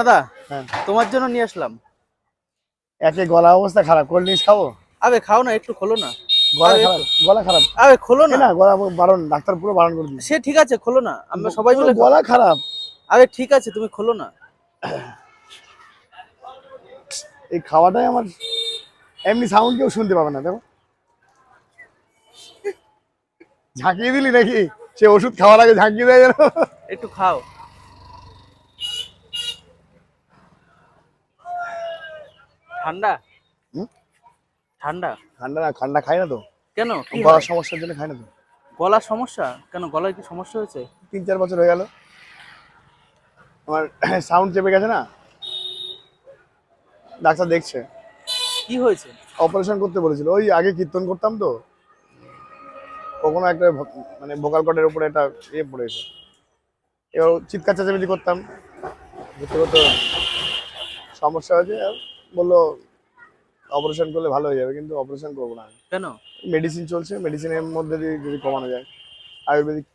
দাদা, হ্যাঁ, তোমার জন্য নিয়ে আসলাম। একে গলা অবস্থা খারাপ, কোল্ড ড্রিঙ্কস খাবো? আবে খাও না, একটু খোলো না। গলা আবে খারাপ, একটু, গলা খারাপ। আবে খোলো এ না। না, গলা বারণ, ডাক্তার পুরো বারণ করে দিয়েছে। সে ঠিক আছে, খোলো না, আমরা সবাই পুরো মিলে খাবো। গলা খারাপ। আবে ঠিক আছে, তুমি খোলো না। এই খাওয়াটাই আমার, এমনি সাউন্ড কেউ শুনতে পাবে না। দেখো ঝাঁকিয়ে দিলি নাকি? সে ওষুধ খাওয়ার আগে ঝাঁকিয়ে দেয় যেন। একটু খাও। ঠান্ডা। হুম? ঠান্ডা। ঠান্ডা না, ঠান্ডা খাই না তো। কেন, কি গলার হয়? সমস্যার জন্য খাই না তো। গলার সমস্যা? কেন, গলায় কি সমস্যা হয়েছে? 3-4 বছর হয়ে গেল আমার সাউন্ড চেপে গেছে না, ডাক্তার দেখছে। কি হয়েছে? অপারেশন করতে বলেছিল। ওই আগে কীর্তন করতাম তো, কখনো একটা মানে ভোকাল কর্ডের উপরে একটা ইয়ে পড়েছে। এবার চিৎকার চেঁচামেচি করতাম, করতে করতে সমস্যা হয়েছে। আর বললো অপারেশন করলে ভালো হয়ে যাবে, কিন্তু অপারেশন করবো না। কেন? মেডিসিন চলছে, মেডিসিনের মধ্যে দিয়ে যদি কমানো যায়, আয়ুর্বেদিক